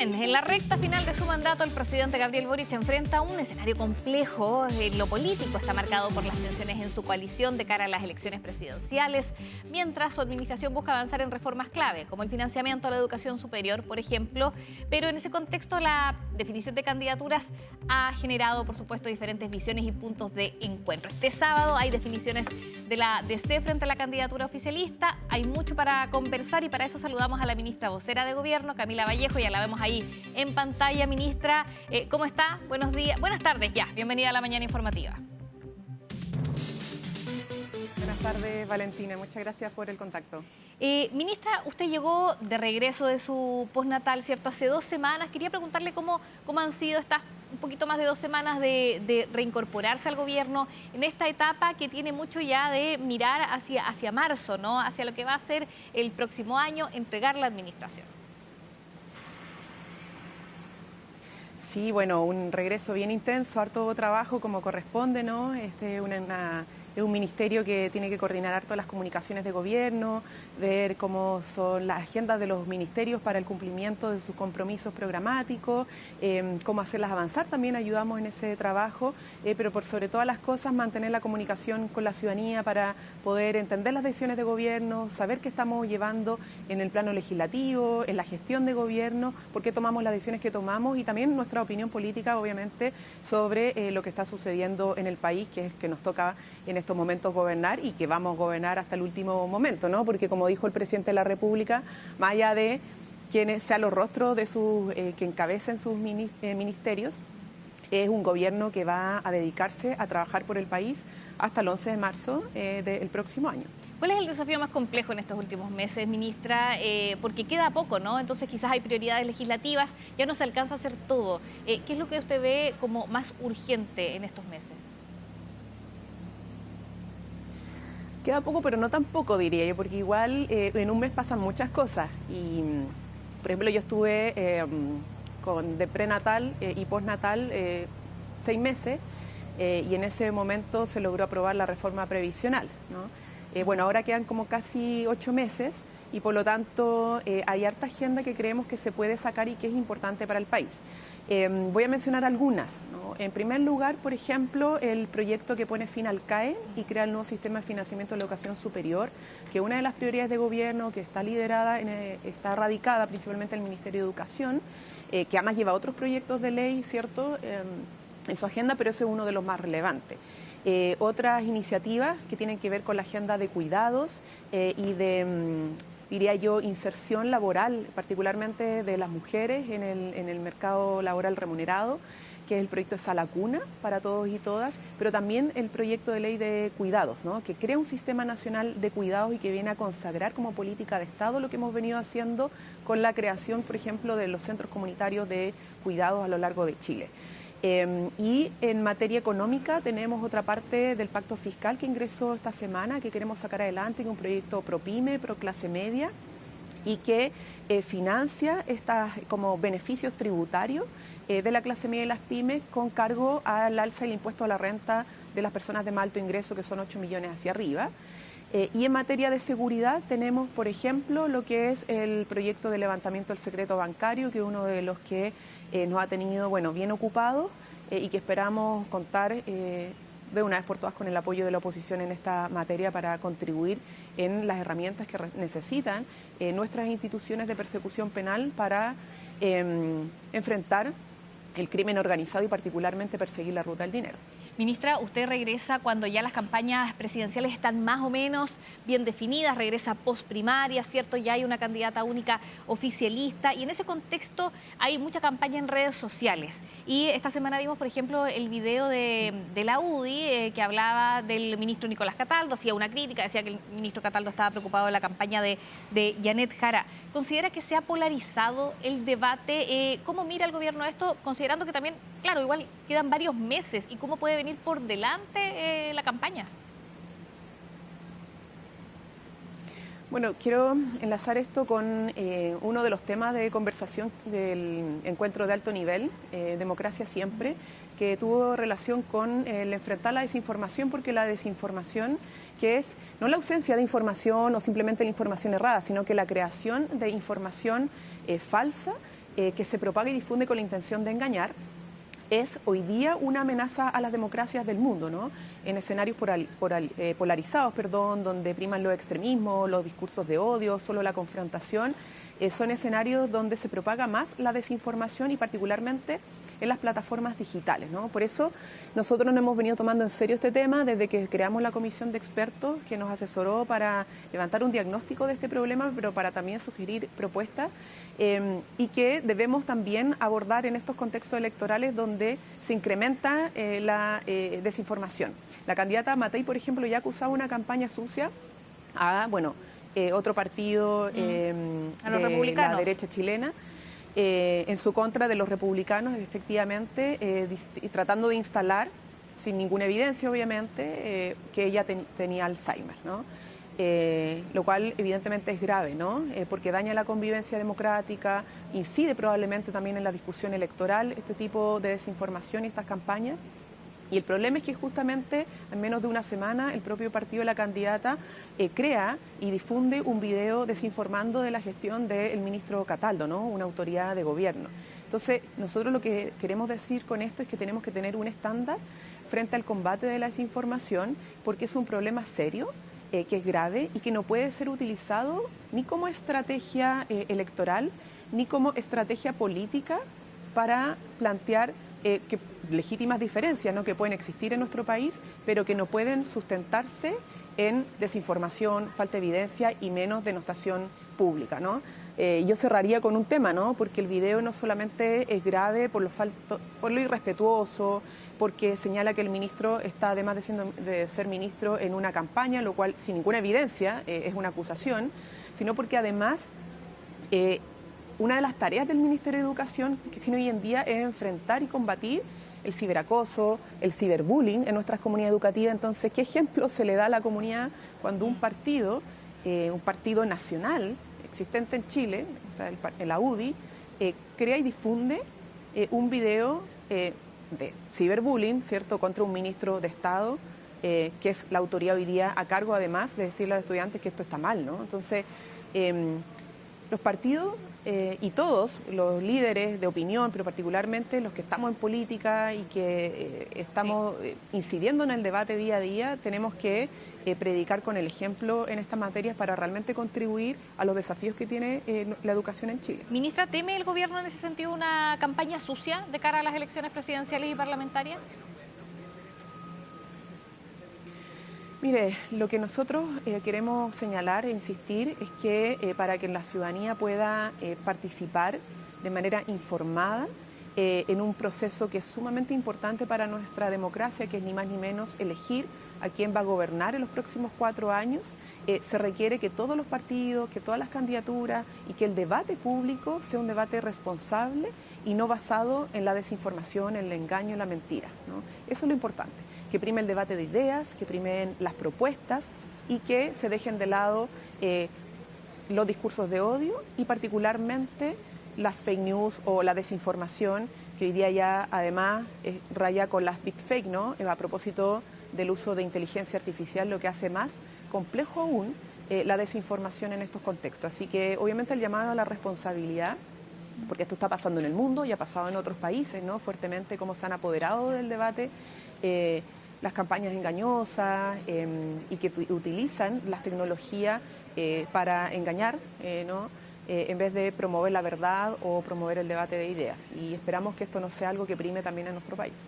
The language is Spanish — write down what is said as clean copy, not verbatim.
En la recta final de su mandato, el presidente Gabriel Boric enfrenta un escenario complejo. Lo político está marcado por las tensiones en su coalición de cara a las elecciones presidenciales, mientras su administración busca avanzar en reformas clave, como el financiamiento a la educación superior, por ejemplo. Pero en ese contexto, la definición de candidaturas ha generado, por supuesto, diferentes visiones y puntos de encuentro. Este sábado hay definiciones de la DC frente a la candidatura oficialista. Hay mucho para conversar y para eso saludamos a la ministra vocera de Gobierno, Camila Vallejo. Ya la vemos ahí en pantalla, ministra. ¿Cómo está? Buenos días. Buenas tardes ya. Bienvenida a la mañana informativa. Buenas tardes, Valentina. Muchas gracias por el contacto. Ministra, usted llegó de regreso de su postnatal, ¿cierto? Hace 2 semanas. Quería preguntarle cómo han sido estas un poquito más de 2 semanas de reincorporarse al gobierno en esta etapa que tiene mucho ya de mirar hacia marzo, ¿no? Hacia lo que va a ser el próximo año, entregar la administración. Sí, bueno, un regreso bien intenso, harto trabajo como corresponde, ¿no? Es un ministerio que tiene que coordinar harto las comunicaciones de gobierno, ver cómo son las agendas de los ministerios para el cumplimiento de sus compromisos programáticos, cómo hacerlas avanzar, también ayudamos en ese trabajo, pero por sobre todas las cosas mantener la comunicación con la ciudadanía para poder entender las decisiones de gobierno, saber qué estamos llevando en el plano legislativo, en la gestión de gobierno, por qué tomamos las decisiones que tomamos y también nuestra opinión política, obviamente, sobre lo que está sucediendo en el país, que es que nos toca en estos momentos gobernar y que vamos a gobernar hasta el último momento, ¿no? Porque como dijo el presidente de la República, más allá de quienes sean los rostros de sus que encabecen sus ministerios, es un gobierno que va a dedicarse a trabajar por el país hasta el 11 de marzo del próximo año. ¿Cuál es el desafío más complejo en estos últimos meses, ministra? Porque queda poco, ¿no? Entonces quizás hay prioridades legislativas, ya no se alcanza a hacer todo. ¿Qué es lo que usted ve como más urgente en estos meses? Queda poco, pero no tan poco, diría yo, porque igual en un mes pasan muchas cosas. Y, por ejemplo, yo estuve de prenatal y postnatal 6 meses y en ese momento se logró aprobar la reforma previsional, ¿no? Bueno, ahora quedan como casi 8 meses y por lo tanto hay harta agenda que creemos que se puede sacar y que es importante para el país. Voy a mencionar algunas, ¿no? En primer lugar, por ejemplo, el proyecto que pone fin al CAE y crea el nuevo sistema de financiamiento de la educación superior, que una de las prioridades de gobierno que está liderada, está radicada principalmente en el Ministerio de Educación, que además lleva otros proyectos de ley, ¿cierto?, en su agenda, pero ese es uno de los más relevantes. Otras iniciativas que tienen que ver con la agenda de cuidados y de, diría yo, inserción laboral, particularmente de las mujeres en el mercado laboral remunerado, que es el proyecto de Sala Cuna para todos y todas, pero también el proyecto de ley de cuidados, ¿no? Que crea un sistema nacional de cuidados y que viene a consagrar como política de Estado lo que hemos venido haciendo con la creación, por ejemplo, de los centros comunitarios de cuidados a lo largo de Chile. Y en materia económica tenemos otra parte del pacto fiscal que ingresó esta semana, que queremos sacar adelante, que es un proyecto pro pyme, pro clase media, y que financia estas como beneficios tributarios de la clase media y las pymes con cargo al alza del impuesto a la renta de las personas de más alto ingreso, que son 8 millones hacia arriba. Y en materia de seguridad tenemos, por ejemplo, lo que es el proyecto de levantamiento del secreto bancario, que es uno de los que nos ha tenido, bueno, bien ocupados y que esperamos contar de una vez por todas con el apoyo de la oposición en esta materia para contribuir en las herramientas que necesitan nuestras instituciones de persecución penal para enfrentar el crimen organizado y particularmente perseguir la ruta del dinero. Ministra, usted regresa cuando ya las campañas presidenciales están más o menos bien definidas, regresa post primaria, ¿cierto? Ya hay una candidata única oficialista y en ese contexto hay mucha campaña en redes sociales. Y esta semana vimos, por ejemplo, el video de la UDI que hablaba del ministro Nicolás Cataldo, hacía una crítica, decía que el ministro Cataldo estaba preocupado de la campaña de Janet Jara. ¿Considera que se ha polarizado el debate? ¿Cómo mira el gobierno esto? Considerando que también, claro, igual quedan varios meses y cómo puede venir por delante la campaña. Bueno, quiero enlazar esto con uno de los temas de conversación del encuentro de alto nivel, Democracia Siempre, que tuvo relación con el enfrentar la desinformación, porque la desinformación, que es no la ausencia de información o simplemente la información errada, sino que la creación de información falsa, que se propaga y difunde con la intención de engañar, es hoy día una amenaza a las democracias del mundo, ¿no? En escenarios polarizados, donde priman los extremismos, los discursos de odio, solo la confrontación, son escenarios donde se propaga más la desinformación y particularmente en las plataformas digitales, ¿no? Por eso nosotros nos hemos venido tomando en serio este tema desde que creamos la comisión de expertos que nos asesoró para levantar un diagnóstico de este problema, pero para también sugerir propuestas y que debemos también abordar en estos contextos electorales donde se incrementa la desinformación. La candidata Matei, por ejemplo, ya acusaba una campaña sucia a, otro partido a los de republicanos, la derecha chilena, en su contra de los republicanos, efectivamente, tratando de instalar, sin ninguna evidencia obviamente, que ella tenía Alzheimer, ¿no? Lo cual evidentemente es grave, ¿no? Porque daña la convivencia democrática, incide probablemente también en la discusión electoral, este tipo de desinformación y estas campañas. Y el problema es que justamente en menos de una semana el propio partido de la candidata crea y difunde un video desinformando de la gestión del ministro Cataldo, ¿no? Una autoridad de gobierno. Entonces, nosotros lo que queremos decir con esto es que tenemos que tener un estándar frente al combate de la desinformación porque es un problema serio, que es grave y que no puede ser utilizado ni como estrategia electoral ni como estrategia política para plantear legítimas diferencias, ¿no? Que pueden existir en nuestro país, pero que no pueden sustentarse en desinformación, falta de evidencia y menos denostación pública, ¿no? Yo cerraría con un tema, ¿no? Porque el video no solamente es grave por lo irrespetuoso, porque señala que el ministro está, además de ser ministro, en una campaña, lo cual sin ninguna evidencia es una acusación, sino porque además una de las tareas del Ministerio de Educación que tiene hoy en día es enfrentar y combatir el ciberacoso, el ciberbullying en nuestras comunidades educativas. Entonces, ¿qué ejemplo se le da a la comunidad cuando un partido nacional existente en Chile, o sea, la UDI, crea y difunde un video de ciberbullying, ¿cierto?, contra un ministro de Estado, que es la autoridad hoy día a cargo, además, de decirle a los estudiantes que esto está mal, ¿no? Entonces, los partidos y todos los líderes de opinión, pero particularmente los que estamos en política y que estamos incidiendo en el debate día a día, tenemos que predicar con el ejemplo en estas materias para realmente contribuir a los desafíos que tiene la educación en Chile. Ministra, ¿teme el gobierno en ese sentido una campaña sucia de cara a las elecciones presidenciales y parlamentarias? Mire, lo que nosotros queremos señalar e insistir es que para que la ciudadanía pueda participar de manera informada en un proceso que es sumamente importante para nuestra democracia, que es ni más ni menos elegir a quién va a gobernar en los próximos 4 años, se requiere que todos los partidos, que todas las candidaturas y que el debate público sea un debate responsable y no basado en la desinformación, en el engaño, en la mentira, ¿no? Eso es lo importante, que prime el debate de ideas, que primen las propuestas y que se dejen de lado los discursos de odio y particularmente las fake news o la desinformación, que hoy día ya además raya con las deepfake, ¿no? A propósito del uso de inteligencia artificial, lo que hace más complejo aún la desinformación en estos contextos. Así que obviamente el llamado a la responsabilidad, porque esto está pasando en el mundo y ha pasado en otros países, ¿no? Fuertemente cómo se han apoderado del debate las campañas engañosas y que utilizan las tecnologías para engañar, ¿no? En vez de promover la verdad o promover el debate de ideas. Y esperamos que esto no sea algo que prime también en nuestro país.